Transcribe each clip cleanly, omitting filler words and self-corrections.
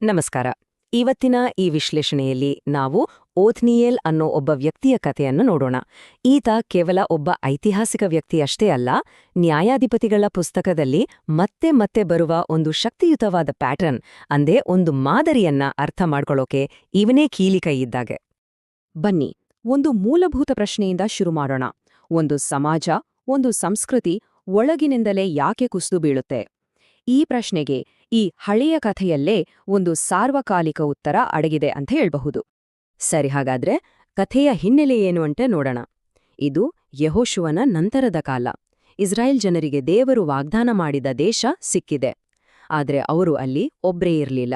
ನಮಸ್ಕಾರ. ಇವತ್ತಿನ ಈ ವಿಶ್ಲೇಷಣೆಯಲ್ಲಿ ನಾವು ಓಥ್ನಿಯೇಲ್ ಅನ್ನೋ ಒಬ್ಬ ವ್ಯಕ್ತಿಯ ಕಥೆಯನ್ನು ನೋಡೋಣ. ಈತ ಕೇವಲ ಒಬ್ಬ ಐತಿಹಾಸಿಕ ವ್ಯಕ್ತಿಯಷ್ಟೇ ಅಲ್ಲ, ನ್ಯಾಯಾಧಿಪತಿಗಳ ಪುಸ್ತಕದಲ್ಲಿ ಮತ್ತೆ ಮತ್ತೆ ಬರುವ ಒಂದು ಶಕ್ತಿಯುತವಾದ ಪ್ಯಾಟರ್ನ್, ಅಂದೇ ಒಂದು ಮಾದರಿಯನ್ನ ಅರ್ಥ ಮಾಡ್ಕೊಳ್ಳೋಕೆ ಇವನೇ ಕೀಲಿಕೈ ಇದ್ದಾಗೆ. ಬನ್ನಿ, ಒಂದು ಮೂಲಭೂತ ಪ್ರಶ್ನೆಯಿಂದ ಶುರು ಮಾಡೋಣ. ಒಂದು ಸಮಾಜ, ಒಂದು ಸಂಸ್ಕೃತಿ ಒಳಗಿನಿಂದಲೇ ಯಾಕೆ ಕುಸಿದು ಬೀಳುತ್ತೆ? ಈ ಪ್ರಶ್ನೆಗೆ ಈ ಹಳೆಯ ಕಥೆಯಲ್ಲೇ ಒಂದು ಸಾರ್ವಕಾಲಿಕ ಉತ್ತರ ಅಡಗಿದೆ ಅಂತ ಹೇಳ್ಬಹುದು. ಸರಿ, ಹಾಗಾದ್ರೆ ಕಥೆಯ ಹಿನ್ನೆಲೆ ಏನು ಅಂತ ನೋಡೋಣ. ಇದು ಯೆಹೋಶುವನ ನಂತರದ ಕಾಲ. ಇಸ್ರಾಯೇಲ್ ಜನರಿಗೆ ದೇವರು ವಾಗ್ದಾನ ಮಾಡಿದ ದೇಶ ಸಿಕ್ಕಿದೆ. ಆದ್ರೆ ಅವರು ಅಲ್ಲಿ ಒಬ್ರೇ ಇರಲಿಲ್ಲ.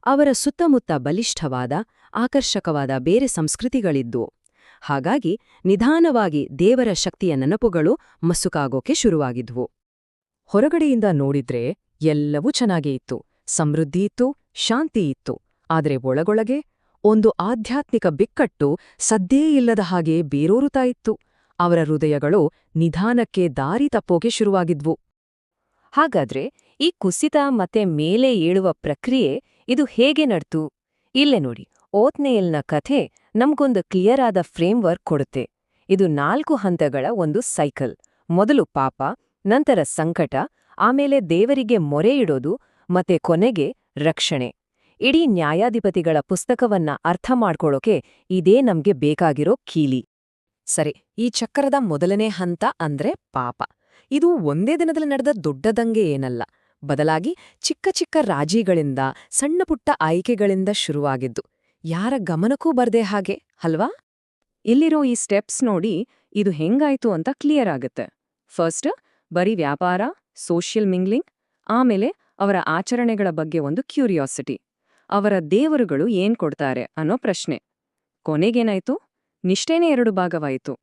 ಅವರ ಸುತ್ತಮುತ್ತ ಬಲಿಷ್ಠವಾದ, ಆಕರ್ಷಕವಾದ ಬೇರೆ ಸಂಸ್ಕೃತಿಗಳಿದ್ವು. ಹಾಗಾಗಿ ನಿಧಾನವಾಗಿ ದೇವರ ಶಕ್ತಿಯ ನೆನಪುಗಳು ಮಸುಕಾಗೋಕೆ ಶುರುವಾಗಿದ್ವು. ಹೊರಗಡೆಯಿಂದ ನೋಡಿದ್ರೆ ಎಲ್ಲವೂ ಚೆನ್ನಾಗೇ ಇತ್ತು, ಸಮೃದ್ಧಿ ಇತ್ತು, ಶಾಂತಿ ಇತ್ತು. ಆದ್ರೆ ಒಳಗೊಳಗೆ ಒಂದು ಆಧ್ಯಾತ್ಮಿಕ ಬಿಕ್ಕಟ್ಟು ಸದ್ದೇ ಇಲ್ಲದ ಹಾಗೆ ಬೇರೂರುತ್ತಾ ಇತ್ತು. ಅವರ ಹೃದಯಗಳು ನಿಧಾನಕ್ಕೆ ದಾರಿ ತಪ್ಪೋಕೆ ಶುರುವಾಗಿದ್ವು. ಹಾಗಾದ್ರೆ ಈ ಕುಸಿತ ಮತ್ತೆ ಮೇಲೆ ಏಳುವ ಪ್ರಕ್ರಿಯೆ ಇದು ಹೇಗೆ ನಡ್ತು? ಇಲ್ಲೇ ನೋಡಿ, ಓಥ್ನಿಯೇಲ್ನ ಕಥೆ ನಮ್ಗೊಂದು ಕ್ಲಿಯರ್ ಆದ ಫ್ರೇಮ್ವರ್ಕ್ ಕೊಡುತ್ತೆ. ಇದು 4 ಹಂತಗಳ ಒಂದು ಸೈಕಲ್. ಮೊದಲು ಪಾಪ, ನಂತರ ಸಂಕಟ, ಆಮೇಲೆ ದೇವರಿಗೆ ಮೊರೆ ಇಡೋದು, ಮತ್ತೆ ಕೊನೆಗೆ ರಕ್ಷಣೆ. ಇಡೀ ನ್ಯಾಯಾಧಿಪತಿಗಳ ಪುಸ್ತಕವನ್ನ ಅರ್ಥ ಮಾಡ್ಕೊಳ್ಳೋಕೆ ಇದೇ ನಮ್ಗೆ ಬೇಕಾಗಿರೋ ಕೀಲಿ. ಸರಿ, ಈ ಚಕ್ರದ ಮೊದಲನೇ ಹಂತ ಅಂದ್ರೆ ಪಾಪ. ಇದು ಒಂದೇ ದಿನದಲ್ಲಿ ನಡೆದ ದೊಡ್ಡ ದಂಗೆ ಏನಲ್ಲ, ಬದಲಾಗಿ ಚಿಕ್ಕ ಚಿಕ್ಕ ರಾಜಿಗಳಿಂದ, ಸಣ್ಣಪುಟ್ಟ ಆಯ್ಕೆಗಳಿಂದ ಶುರುವಾಗಿದ್ದು. ಯಾರ ಗಮನಕ್ಕೂ ಬರ್ದೇ ಹಾಗೆ, ಅಲ್ವಾ? ಇಲ್ಲಿರೋ ಈ ಸ್ಟೆಪ್ಸ್ ನೋಡಿ ಇದು ಹೆಂಗಾಯ್ತು ಅಂತ ಕ್ಲಿಯರ್ ಆಗುತ್ತೆ. ಫಸ್ಟ್, ಬರೀ ವ್ಯಾಪಾರ, ಸೋಷಿಯಲ್ ಮಿಂಗ್ಲಿಂಗ್. ಆಮೇಲೆ ಅವರ ಆಚರಣೆಗಳ ಬಗ್ಗೆ ಒಂದು ಕ್ಯೂರಿಯಾಸಿಟಿ. ಅವರ ದೇವರುಗಳು ಏನ್ ಕೊಡ್ತಾರೆ ಅನ್ನೋ ಪ್ರಶ್ನೆ. ಕೊನೆಗೇನಾಯ್ತು? ನಿಷ್ಠೇನೆ 2 ಭಾಗವಾಯಿತು.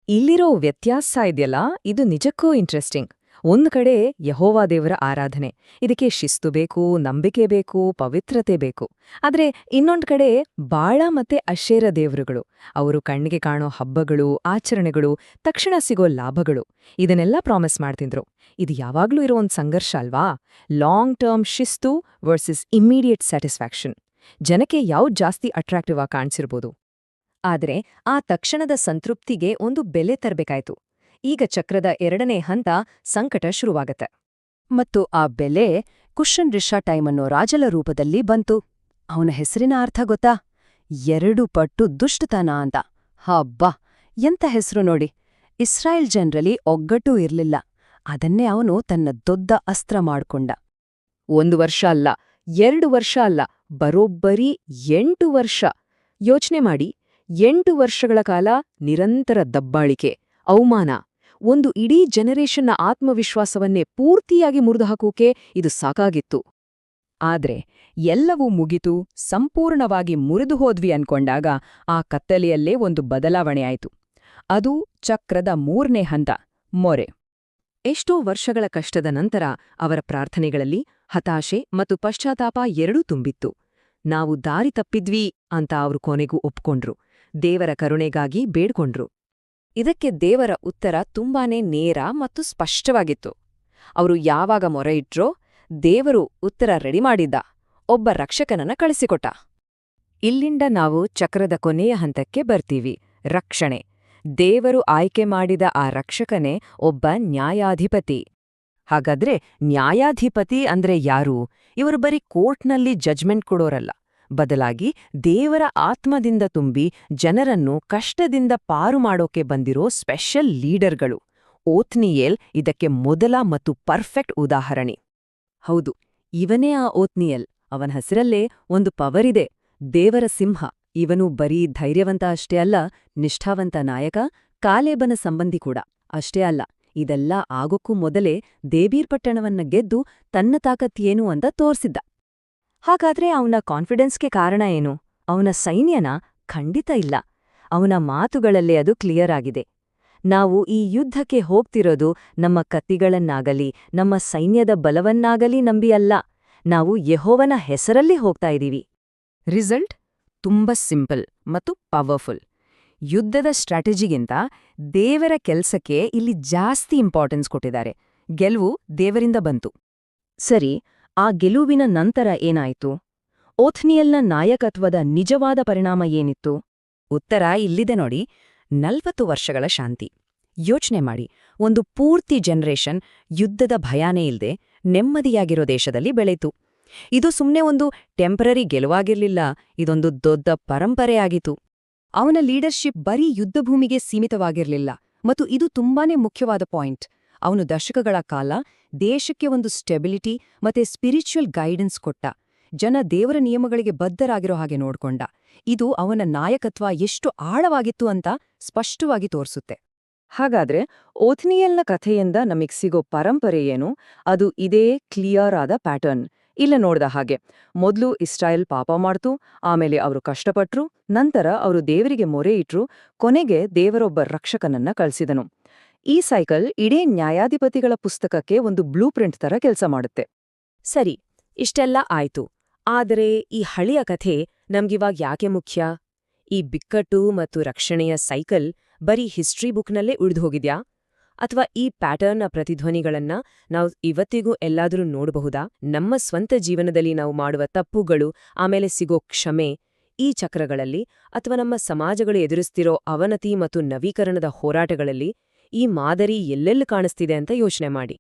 ಇಲ್ಲಿರೋ ವ್ಯತ್ಯಾಸ ಇದೆಯಲ್ಲ, ಇದು ನಿಜಕ್ಕೂ ಇಂಟ್ರೆಸ್ಟಿಂಗ್. ಒಂದ್ ಕಡೆ ಯೆಹೋವ ದೇವರ ಆರಾಧನೆ, ಇದಕ್ಕೆ ಶಿಸ್ತು ಬೇಕು, ನಂಬಿಕೆ ಬೇಕು, ಪವಿತ್ರತೆ ಬೇಕು. ಆದ್ರೆ ಇನ್ನೊಂದ್ ಕಡೆ ಬಾಳ ಮತ್ತೆ ಅಶೇರ ದೇವರುಗಳು, ಅವರು ಕಣ್ಣಿಗೆ ಕಾಣೋ ಹಬ್ಬಗಳು, ಆಚರಣೆಗಳು, ತಕ್ಷಣ ಸಿಗೋ ಲಾಭಗಳು, ಇದನ್ನೆಲ್ಲ ಪ್ರಾಮಿಸ್ ಮಾಡ್ತಿದ್ರು. ಇದು ಯಾವಾಗ್ಲೂ ಇರೋ ಒಂದ್ ಸಂಘರ್ಷ ಅಲ್ವಾ? ಲಾಂಗ್ ಟರ್ಮ್ ಶಿಸ್ತು ವರ್ಸಸ್ ಇಮ್ಮಿಡಿಯೇಟ್ ಸ್ಯಾಟಿಸ್ಫ್ಯಾಕ್ಷನ್. ಜನಕ್ಕೆ ಯಾವ್ದು ಜಾಸ್ತಿ ಅಟ್ರಾಕ್ಟಿವ್ ಆಗಿ ಕಾಣಿಸಿರ್ಬೋದು. ಆದ್ರೆ ಆ ತಕ್ಷಣದ ಸಂತೃಪ್ತಿಗೆ ಒಂದು ಬೆಲೆ ತರಬೇಕಾಯ್ತು. ಈಗ ಚಕ್ರದ 2ನೇ ಹಂತ ಸಂಕಟ ಶುರುವಾಗತ್ತೆ. ಮತ್ತು ಆ ಬೆಲೆ ಕುಶನ್ ರಿಷಾಟೈಮ್ ಅನ್ನೋ ರಾಜಲ ರೂಪದಲ್ಲಿ ಬಂತು. ಅವನ ಹೆಸರಿನ ಅರ್ಥ ಗೊತ್ತಾ? 2 ಪಟ್ಟು ದುಷ್ಟತನ ಅಂತ. ಹಬ್ಬಾ, ಎಂತ ಹೆಸರು ನೋಡಿ! ಇಸ್ರಾಯೇಲ್ ಜನರಲ್ಲಿ ಒಗ್ಗಟ್ಟೂ ಇರ್ಲಿಲ್ಲ. ಅದನ್ನೇ ಅವನು ತನ್ನ ದೊಡ್ಡ ಅಸ್ತ್ರ ಮಾಡ್ಕೊಂಡ. 1 ವರ್ಷ ಅಲ್ಲ, 2 ವರ್ಷ ಅಲ್ಲ, ಬರೋಬ್ಬರಿ 8 ವರ್ಷ. ಯೋಚ್ನೆ ಮಾಡಿ, 8 ವರ್ಷಗಳ ಕಾಲ ನಿರಂತರ ದಬ್ಬಾಳಿಕೆ, ಅವಮಾನ, ಒಂದು ಇಡೀ ಜನರೇಷನ್ನ ಆತ್ಮವಿಶ್ವಾಸವನ್ನೇ ಪೂರ್ತಿಯಾಗಿ ಮುರಿದುಹಾಕೋಕೆ ಇದು ಸಾಕಾಗಿತ್ತು. ಆದ್ರೆ ಎಲ್ಲವೂ ಮುಗಿತು, ಸಂಪೂರ್ಣವಾಗಿ ಮುರಿದು ಹೋದ್ವಿ ಅನ್ಕೊಂಡಾಗ ಆ ಕತ್ತಲೆಯಲ್ಲೇ ಒಂದು ಬದಲಾವಣೆ ಆಯ್ತು. ಅದು ಚಕ್ರದ 3ನೇ ಹಂತ, ಮೊರೆ. ಎಷ್ಟೋ ವರ್ಷಗಳ ಕಷ್ಟದ ನಂತರ ಅವರ ಪ್ರಾರ್ಥನೆಗಳಲ್ಲಿ ಹತಾಶೆ ಮತ್ತು ಪಶ್ಚಾತ್ತಾಪ ಎರಡೂ ತುಂಬಿತ್ತು. ನಾವು ದಾರಿ ತಪ್ಪಿದ್ವಿ ಅಂತ ಅವರು ಕೊನೆಗೂ ಒಪ್ಕೊಂಡ್ರು, ದೇವರ ಕರುಣೆಗಾಗಿ ಬೇಡ್ಕೊಂಡ್ರು. ಇದಕ್ಕೆ ದೇವರ ಉತ್ತರ ತುಂಬಾನೇ ನೇರ ಮತ್ತು ಸ್ಪಷ್ಟವಾಗಿತ್ತು. ಅವರು ಯಾವಾಗ ಮೊರೆ ಇಟ್ರೋ ದೇವರು ಉತ್ತರ ರೆಡಿ ಮಾಡಿದ್ದ, ಒಬ್ಬ ರಕ್ಷಕನನ್ನ ಕಳಿಸಿಕೊಟ್ಟ. ಇಲ್ಲಿಂದ ನಾವು ಚಕ್ರದ ಕೊನೆಯ ಹಂತಕ್ಕೆ ಬರ್ತೀವಿ, ರಕ್ಷಣೆ. ದೇವರು ಆಯ್ಕೆ ಮಾಡಿದ ಆ ರಕ್ಷಕನೇ ಒಬ್ಬ ನ್ಯಾಯಾಧಿಪತಿ. ಹಾಗಾದ್ರೆ ನ್ಯಾಯಾಧಿಪತಿ ಅಂದ್ರೆ ಯಾರು? ಇವರು ಬರೀ ಕೋರ್ಟ್ನಲ್ಲಿ ಜಜ್ಮೆಂಟ್ ಕೊಡೋರಲ್ಲ, ಬದಲಾಗಿ ದೇವರ ಆತ್ಮದಿಂದ ತುಂಬಿ ಜನರನ್ನು ಕಷ್ಟದಿಂದ ಪಾರು ಮಾಡೋಕೆ ಬಂದಿರೋ ಸ್ಪೆಷಲ್ ಲೀಡರ್ಗಳು. ಓಥ್ನಿಯೇಲ್ ಇದಕ್ಕೆ ಮೊದಲ ಮತ್ತು ಪರ್ಫೆಕ್ಟ್ ಉದಾಹರಣೆ. ಹೌದು, ಇವನೇ ಆ ಓಥ್ನಿಯೇಲ್. ಅವನ ಹೆಸರಲ್ಲೇ ಒಂದು ಪವರಿದೆ, ದೇವರ ಸಿಂಹ. ಇವನು ಬರೀ ಧೈರ್ಯವಂತ ಅಷ್ಟೇ ಅಲ್ಲ, ನಿಷ್ಠಾವಂತ ನಾಯಕ, ಕಾಲೇಬನ ಸಂಬಂಧಿ ಕೂಡ. ಅಷ್ಟೇ ಅಲ್ಲ, ಇದೆಲ್ಲ ಆಗೋಕ್ಕೂ ಮೊದಲೇ ದೇಬೀರ್ಪಟ್ಟಣವನ್ನ ಗೆದ್ದು ತನ್ನ ತಾಕತ್ತೇನು ಅಂತ ತೋರ್ಸಿದ್ದ. ಹಾಗಾದ್ರೆ ಅವನ ಕಾನ್ಫಿಡೆನ್ಸ್ಗೆ ಕಾರಣ ಏನು? ಅವನ ಸೈನ್ಯನ? ಖಂಡಿತ ಇಲ್ಲ. ಅವನ ಮಾತುಗಳಲ್ಲೇ ಅದು ಕ್ಲಿಯರ್ ಆಗಿದೆ. ನಾವು ಈ ಯುದ್ಧಕ್ಕೆ ಹೋಗ್ತಿರೋದು ನಮ್ಮ ಕತ್ತಿಗಳನ್ನಾಗಲಿ, ನಮ್ಮ ಸೈನ್ಯದ ಬಲವನ್ನಾಗಲಿ ನಂಬಿ ಅಲ್ಲ. ನಾವು ಯೆಹೋವನ ಹೆಸರಲ್ಲಿ ಹೋಗ್ತಾ ಇದೀವಿ. ರಿಸಲ್ಟ್ ತುಂಬ ಸಿಂಪಲ್ ಮತ್ತು ಪವರ್ಫುಲ್. ಯುದ್ಧದ ಸ್ಟ್ರಾಟಜಿಗಿಂತ ದೇವರ ಕೆಲ್ಸಕ್ಕೆ ಇಲ್ಲಿ ಜಾಸ್ತಿ ಇಂಪಾರ್ಟೆನ್ಸ್ ಕೊಟ್ಟಿದ್ದಾರೆ. ಗೆಲುವು ದೇವರಿಂದ ಬಂತು. ಸರಿ, ಆ ಗೆಲುವಿನ ನಂತರ ಏನಾಯಿತು? ಓಥ್ನಿಯಲ್ನ ನಾಯಕತ್ವದ ನಿಜವಾದ ಪರಿಣಾಮ ಏನಿತ್ತು? ಉತ್ತರ ಇಲ್ಲಿದೆ ನೋಡಿ, 40 ವರ್ಷಗಳ ಶಾಂತಿ. ಯೋಚ್ನೆ ಮಾಡಿ, ಒಂದು ಪೂರ್ತಿ ಜನರೇಷನ್ ಯುದ್ಧದ ಭಯಾನೇ ಇಲ್ದೆ ನೆಮ್ಮದಿಯಾಗಿರೋ ದೇಶದಲ್ಲಿ ಬೆಳೀತು. ಇದು ಸುಮ್ನೆ ಒಂದು ಟೆಂಪರರಿ ಗೆಲುವಾಗಿರ್ಲಿಲ್ಲ, ಇದೊಂದು ದೊಡ್ಡ ಪರಂಪರೆಯಾಗಿತ್ತು. ಅವನ ಲೀಡರ್ಶಿಪ್ ಬರೀ ಯುದ್ಧಭೂಮಿಗೆ ಸೀಮಿತವಾಗಿರಲಿಲ್ಲ, ಮತ್ತು ಇದು ತುಂಬಾನೇ ಮುಖ್ಯವಾದ ಪಾಯಿಂಟ್. ಅವನು ದಶಕಗಳ ಕಾಲ ದೇಶಕ್ಕೆ ಒಂದು ಸ್ಟೆಬಿಲಿಟಿ ಮತ್ತೆ ಸ್ಪಿರಿಚುವಲ್ ಗೈಡೆನ್ಸ್ ಕೊಟ್ಟ. ಜನ ದೇವರ ನಿಯಮಗಳಿಗೆ ಬದ್ಧರಾಗಿರೋ ಹಾಗೆ ನೋಡ್ಕೊಂಡ. ಇದು ಅವನ ನಾಯಕತ್ವ ಎಷ್ಟು ಆಳವಾಗಿತ್ತು ಅಂತ ಸ್ಪಷ್ಟವಾಗಿ ತೋರಿಸುತ್ತೆ. ಹಾಗಾದ್ರೆ ಓಥ್ನಿಯಲ್ನ ಕಥೆಯಿಂದ ನಮಿಗ್ ಸಿಗೋ ಪರಂಪರೆ ಏನು? ಅದು ಇದೇ ಕ್ಲಿಯರ್ ಆದ ಪ್ಯಾಟರ್ನ್. ಇಲ್ಲ ನೋಡ್ದ ಹಾಗೆ, ಮೊದ್ಲು ಇಸ್ರಾಯೇಲ್ ಪಾಪ ಮಾಡ್ತು, ಆಮೇಲೆ ಅವರು ಕಷ್ಟಪಟ್ರು, ನಂತರ ಅವರು ದೇವರಿಗೆ ಮೊರೆ ಇಟ್ರು, ಕೊನೆಗೆ ದೇವರೊಬ್ಬ ರಕ್ಷಕನನ್ನ ಕಳ್ಸಿದನು. ಈ ಸೈಕಲ್ ಇಡೀ ನ್ಯಾಯಾಧಿಪತಿಗಳ ಪುಸ್ತಕಕ್ಕೆ ಒಂದು ಬ್ಲೂ ಪ್ರಿಂಟ್ ತರ ಕೆಲಸ ಮಾಡುತ್ತೆ. ಸರಿ, ಇಷ್ಟೆಲ್ಲ ಆಯ್ತು. ಆದರೆ ಈ ಹಳೆಯ ಕಥೆ ನಮ್ಗಿವಾಗ ಯಾಕೆ ಮುಖ್ಯ? ಈ ಬಿಕ್ಕಟ್ಟು ಮತ್ತು ರಕ್ಷಣೆಯ ಸೈಕಲ್ ಬರೀ ಹಿಸ್ಟ್ರಿ ಬುಕ್ನಲ್ಲೇ ಉಳಿದುಹೋಗಿದ್ಯಾ? ಅಥವಾ ಈ ಪ್ಯಾಟರ್ನ್ನ ಪ್ರತಿಧ್ವನಿಗಳನ್ನ ನಾವು ಇವತ್ತಿಗೂ ಎಲ್ಲಾದರೂ ನೋಡಬಹುದಾ? ನಮ್ಮ ಸ್ವಂತ ಜೀವನದಲ್ಲಿ ನಾವು ಮಾಡುವ ತಪ್ಪುಗಳು, ಆಮೇಲೆ ಸಿಗೋ ಕ್ಷಮೆ, ಈ ಚಕ್ರಗಳಲ್ಲಿ, ಅಥವಾ ನಮ್ಮ ಸಮಾಜಗಳು ಎದುರಿಸ್ತಿರೋ ಅವನತಿ ಮತ್ತು ನವೀಕರಣದ ಹೋರಾಟಗಳಲ್ಲಿ ಈ ಮಾದರಿ ಎಲ್ಲೆಲ್ಲಿ ಕಾಣಿಸ್ತಿದೆ ಅಂತ ಯೋಚನೆ ಮಾಡಿ.